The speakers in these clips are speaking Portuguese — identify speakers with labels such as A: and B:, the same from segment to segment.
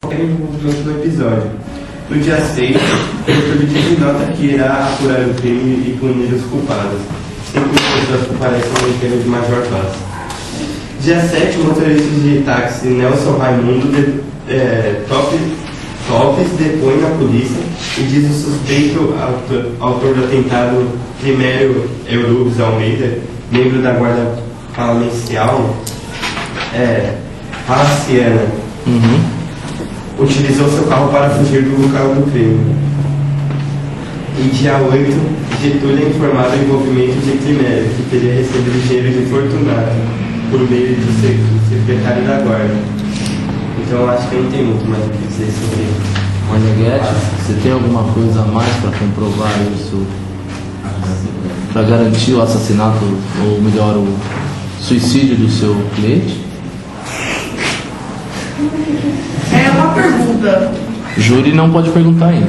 A: envolvimento no episódio. No dia 6, o Getúlio nota que irá apurar o crime e punir os culpados. 5 pessoas comparecem no enterro de Major Paz. Dia 7, o motorista de táxi Nelson Raimundo Topes depõe na polícia e diz o suspeito autor do atentado Primério Eurubes Almeida, membro da Guarda Palaciana, utilizou seu carro para fugir do local do crime. E dia 8, Getúlio é informado do envolvimento de Primério, que teria recebido dinheiro de Fortunato por meio do secretário da Guarda. Então eu acho que não tem muito mais o que dizer sobre isso.
B: Meneghete, você tem alguma coisa a mais para comprovar isso? Para garantir o assassinato, ou melhor, o suicídio do seu cliente?
C: É uma pergunta.
B: Júri não pode perguntar ainda.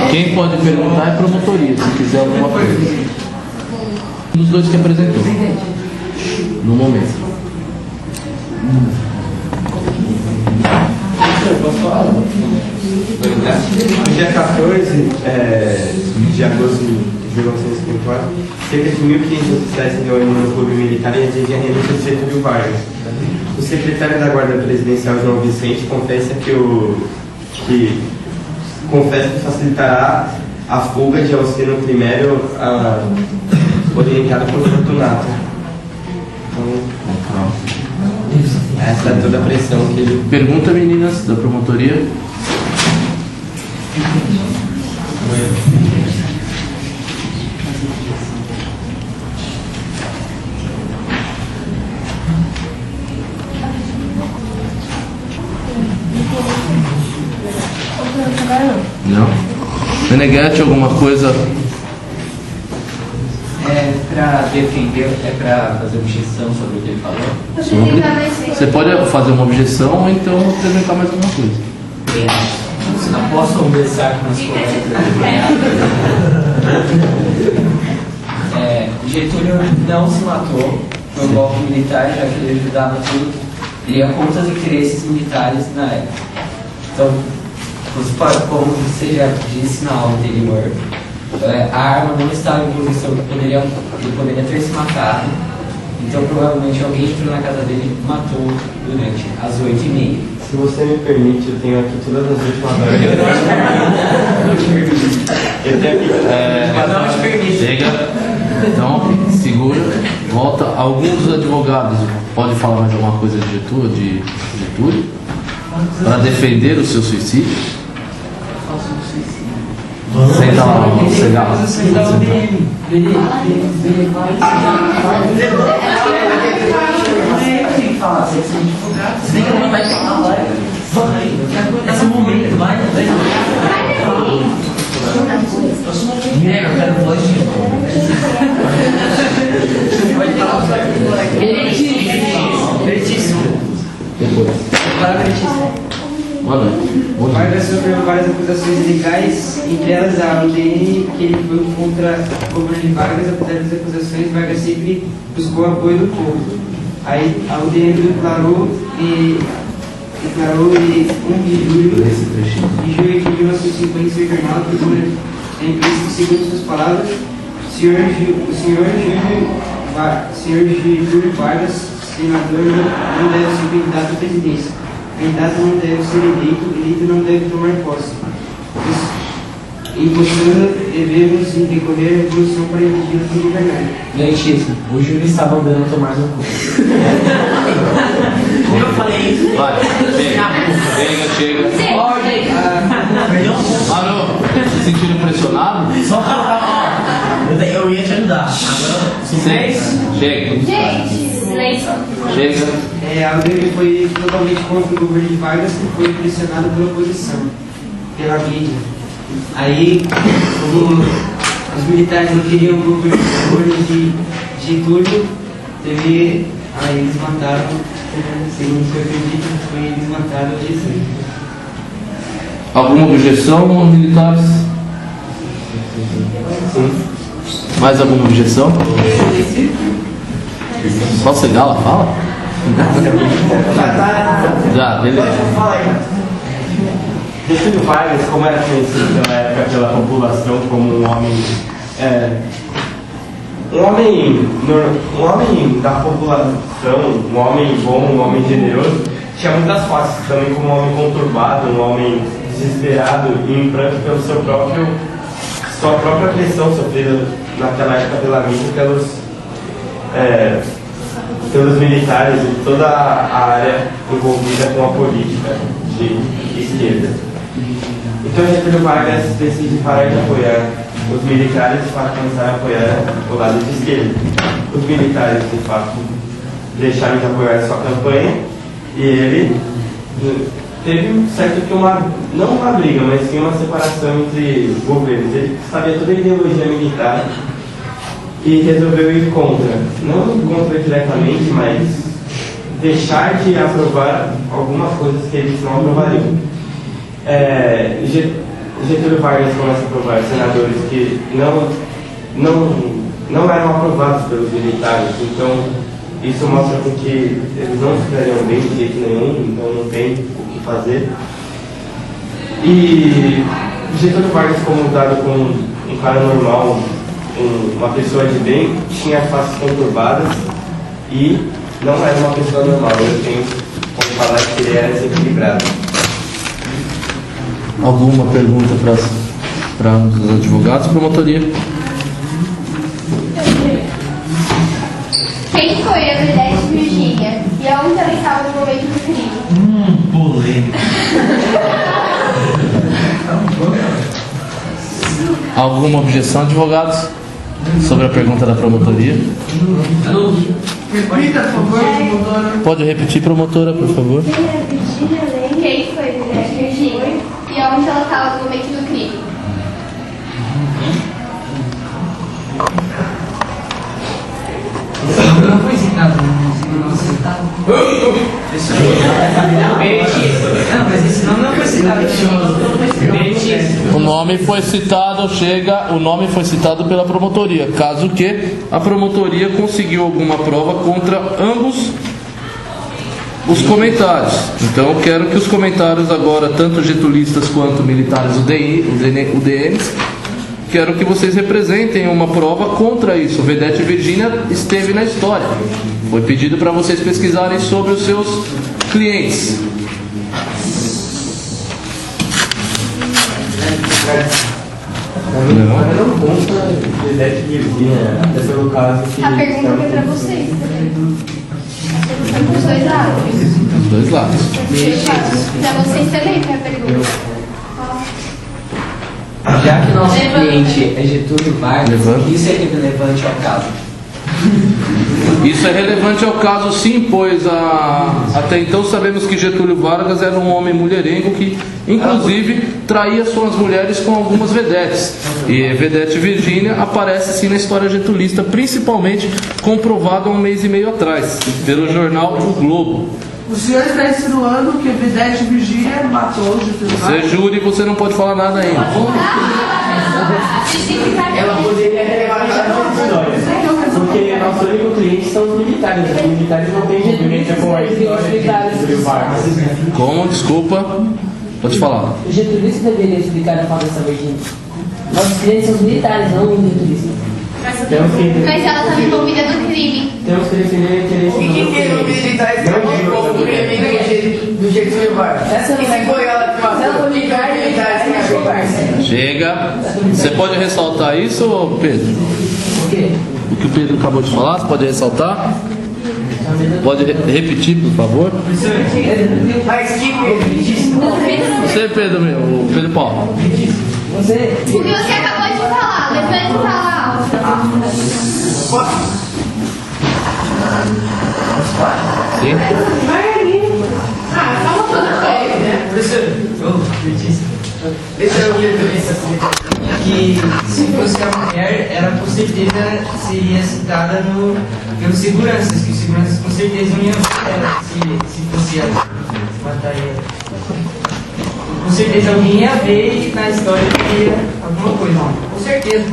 B: Quem pode perguntar é a promotoria, se quiser alguma coisa. Um dos dois que apresentou. No momento.
A: No dia 14 de agosto de 1954, cerca de 1.500 oficiais se reúnem no clube militar e exigem a renúncia de Getúlio Vargas. O secretário da Guarda Presidencial, João Vicente, confessa que facilitará a fuga de Alcino Primério, orientado por Fortunato. Então, essa é toda a pressão que ele...
B: Pergunta, meninas, da promotoria. Não. Meneghete, alguma coisa?
D: É para defender, é para fazer objeção sobre o que ele falou?
B: Você pode fazer uma objeção ou então apresentar mais alguma coisa.
D: Não posso conversar com os colegas. Getúlio não se matou no golpe militar, já que ele ajudava tudo. Ele ia contra os interesses militares na época. Então, como você já disse na aula anterior, a arma não estava em posição que ele poderia ter se matado. Então, provavelmente, alguém entrou na casa dele e matou durante as 8h30.
A: Se você me permite, eu tenho aqui todas as últimas horas.
D: Não te permito.
A: Eu tenho aqui...
D: Não te permito.
B: Chega. Então, segura. Volta. Alguns advogados podem falar mais alguma coisa de Getúlio? Para defender o seu suicídio? Senta lá, vamos chegar lá.
D: Esse momento, vai. Eu quero
E: Vargas sofreu várias acusações legais, entre elas a UDN, que ele foi contra o governo de Vargas. Apesar das acusações, Vargas sempre buscou o apoio do povo. Aí a UDN declarou em 1 de julho de 1950 ser jornal que a imprensa, segundo suas palavras, o senhor Getúlio Vargas, senador, não deve ser candidato à presidência. Candidato não deve ser eleito não deve tomar posse. Impostando, devemos decorrer a revolução para impedir o fim de governar.
D: Leitíssimo, o Júlio estava andando a tomar no cu. Eu falei isso.
B: Vai, chega.
D: Ordem!
B: Parou. Se sentindo pressionado?
D: Só colocar, eu ia te ajudar. Agora,
B: Chega. Chega.
E: A UDN foi totalmente contra o governo de Vargas, que foi pressionado pela oposição, pela mídia. Aí, como os militares não queriam o governo de Getúlio, aí eles mataram, segundo o que eu acredito, eles mataram o Getúlio.
B: Alguma objeção, militares? Sim. Mais alguma objeção? Só Segala fala? Já, beleza.
A: Getúlio Vargas, como era conhecido naquela época pela população como um homem da população, um homem bom, um homem generoso, tinha muitas faces também como um homem conturbado, um homem desesperado e em pranto pelo sua própria pressão sofrida naquela época pela mídia, pelos militares e toda a área envolvida com a política de esquerda. Então Getúlio Vargas decide parar de apoiar os militares para começar a apoiar o lado de esquerda. Os militares, de fato, deixaram de apoiar sua campanha e ele teve certo que não uma briga, mas sim uma separação entre governos. Ele sabia toda a ideologia militar e resolveu ir contra, não contra diretamente, mas deixar de aprovar algumas coisas que eles não aprovariam. Getúlio Vargas começa a aprovar senadores que não eram aprovados pelos militares, então isso mostra que eles não ficariam bem de jeito nenhum, então não tem o que fazer. E Getúlio Vargas, como dado como um cara normal, uma pessoa de bem, tinha faces conturbadas e não era uma pessoa normal. Eu tenho como falar que ele era desequilibrado.
B: Alguma pergunta para os advogados, promotoria?
F: Quem foi a Vedete Virgínia e aonde ela estava no momento do crime?
G: Polêmica.
B: Alguma objeção, advogados? Sobre a pergunta da promotoria?
C: Repita, por favor, promotora.
B: Pode repetir, promotora, por favor?
F: Quem foi a Vedete Virgínia e aonde ela estava no momento do crime?
E: Não foi citado no não citado. Não, mas esse nome não foi citado.
B: O nome foi citado pela promotoria, caso que a promotoria conseguiu alguma prova contra ambos os comentários. Então eu quero que os comentários agora, tanto getulistas quanto militares UDNs, quero que vocês representem uma prova contra isso. Vedete Virgínia esteve na história. Foi pedido para vocês pesquisarem sobre os seus clientes.
A: Não contra Vedete Virgínia, é pelo caso que...
F: A pergunta foi para vocês também. Os dois lados.
B: Os dois lados.
F: Para vocês também foi a pergunta.
D: Já que nosso cliente é Getúlio Vargas, isso é relevante ao caso?
B: Isso é relevante ao caso, sim, pois até então sabemos que Getúlio Vargas era um homem mulherengo que, inclusive, traía suas mulheres com algumas vedetes. E Vedete Virgínia aparece, sim, na história getulista, principalmente comprovado há um mês e meio atrás, pelo jornal O Globo.
C: O senhor está insinuando que a Vedete Virgínia matou o Getúlio
B: Você
C: Vargas?
B: jura e você não pode falar nada ainda.
E: Ela poderia relevar
A: Porque nosso único cliente são os militares. Os militares não têm envolvimento com a história de Getúlio Vargas.
B: Como? Desculpa. Pode falar.
H: O getulista deveria explicar a fala dessa Virgínia. Nossos clientes são os militares, não os getulistas.
F: Mas ela estava envolvida no crime.
A: Temos que defender o interesse do nosso cliente. Não de
E: do Getúlio Vargas.
H: Essa não é
E: Foi ela que matou os militares.
B: Chega. Você pode ressaltar isso, Pedro?
H: O quê?
B: O que o Pedro acabou de falar, você pode ressaltar? Pode repetir, por favor?
E: Mas que
B: Você, Pedro, o Pedro Paulo.
H: Você.
F: O que você acabou de falar, levante e fala alto.
B: Sim?
E: Deixa eu que se fosse a mulher, ela com certeza seria citada pelos seguranças, que os seguranças com certeza não iam ver ela se fosse ela. Mataria ela. Com certeza alguém ia ver e na história teria alguma coisa. Com certeza.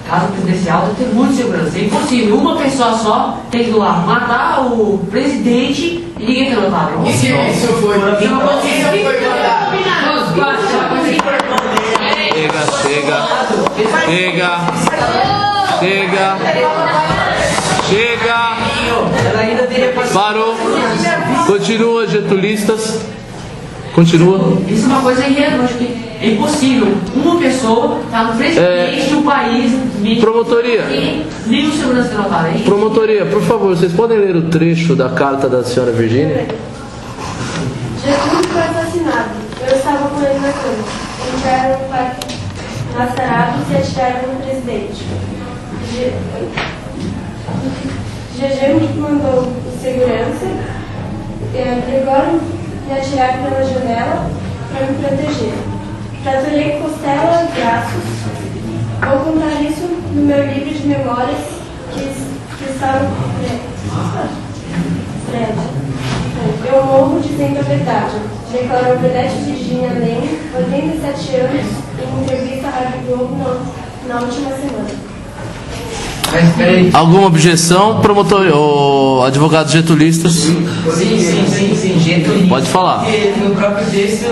H: casa presidencial tem que ter muita segurança. É impossível. Uma pessoa só tem que ir lá matar o presidente e ninguém tem notado.
G: Isso foi
B: Chega.
E: Ela ainda teria passado.
B: Parou. Continua, getulistas. Continua.
H: Isso é uma coisa irreal, acho que é impossível. Uma pessoa tá no presidente do país.
B: Promotoria.
H: E nenhum segurança tem notado. Hein?
B: Promotoria, por favor, vocês podem ler o trecho da carta da senhora Virgínia?
F: Getúlio foi assassinado. Eu estava com ele na cama. Entraram no parque Massarados e atiraram no presidente. GG me mandou o segurança, Gregório me atirar pela janela para me proteger. Fraturei costela, braços. Vou contar isso no meu livro de memórias que está no Fred. Eu morro dizendo a verdade, declarou Vedete Virginia Leme, 87 anos, em entrevista à Rádio Globo na última semana.
E: Mas peraí.
B: Alguma objeção, promotor, ou advogado getulistas?
E: Sim. Getúlio.
B: Pode falar.
E: Porque no próprio texto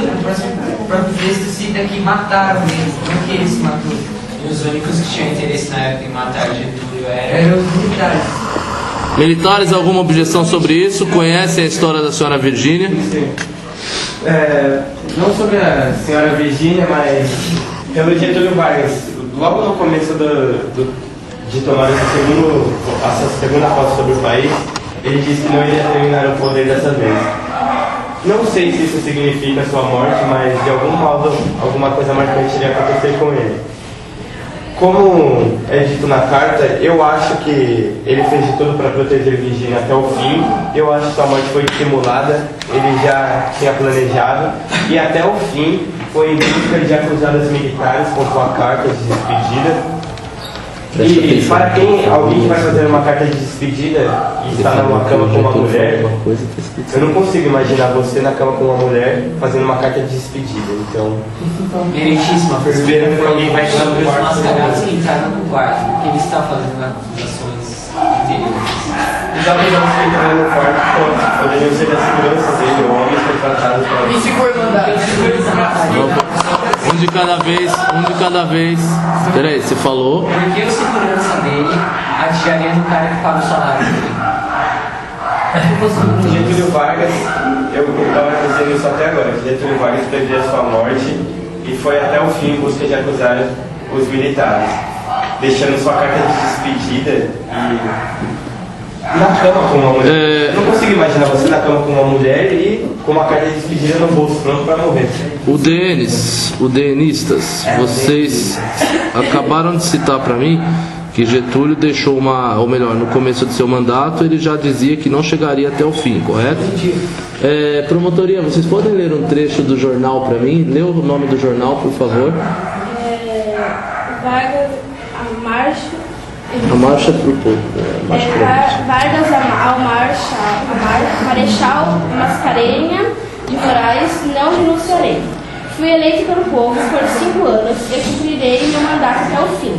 E: cita que mataram eles, não que ele se matou.
D: E os únicos que tinham interesse na época em matar Getúlio
E: Eram os militares.
B: Militares, alguma objeção sobre isso? Conhecem a história da senhora Virgínia?
A: Sim. Não sobre a senhora Virgínia, mas pelo Getúlio Vargas. Logo no começo de tomar essa segunda posse sobre o país, ele disse que não iria terminar o poder dessa vez. Não sei se isso significa sua morte, mas de algum modo alguma coisa marcante iria acontecer com ele. Como é dito na carta, eu acho que ele fez de tudo para proteger Virgínia até o fim. Eu acho que sua morte foi dissimulada, ele já tinha planejado, e até o fim foi em busca de acusadas militares com sua carta de despedida. E para alguém que vai fazer uma carta de despedida e está numa cama com uma mulher, eu não consigo imaginar você na cama com uma mulher fazendo uma carta de despedida. Então,
D: Meritíssima
A: esperando que alguém vai entrar no
D: Os
A: quarto.
D: mascarados que entraram no quarto, porque ele está fazendo acusações interiores.
A: Os acusados que entraram no quarto poderiam ser da segurança dele, homens contratados para
G: E se for mandado?
B: Um de cada vez. Peraí, você falou?
D: Porque o segurança dele atiraria no cara que paga o salário dele.
A: Getúlio Vargas, eu estava dizendo isso até agora, que Getúlio Vargas previa sua morte e foi até o fim em busca de acusar os militares, deixando sua carta de despedida e na cama com uma mulher. Eu não consigo imaginar você na cama com uma mulher e com uma carta de despedida no bolso, pronto para morrer.
B: O DNistas, vocês acabaram de citar para mim que Getúlio deixou ou melhor, no começo do seu mandato ele já dizia que não chegaria até o fim, correto? Promotoria, vocês podem ler um trecho do jornal para mim? Lê o nome do jornal, por favor.
F: Vargas, a marcha.
B: A marcha pro povo.
F: Vargas ao Marechal Mascarenha de Moraes, não renunciarei. Fui eleito pelo povo por 5 anos e cumprirei meu mandato até o fim.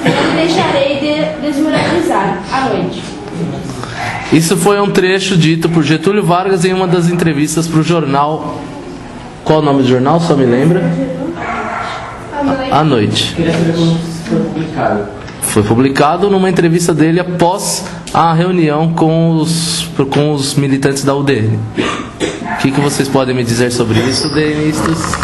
F: Não me deixarei desmoralizar à noite.
B: Isso foi um trecho dito por Getúlio Vargas em uma das entrevistas para o jornal. Qual o nome do jornal? Só me lembra? À noite.
A: Queria saber como isso foi publicado.
B: Foi publicado numa entrevista dele após a reunião com os militantes da UDN. O que vocês podem me dizer sobre isso, DNistas?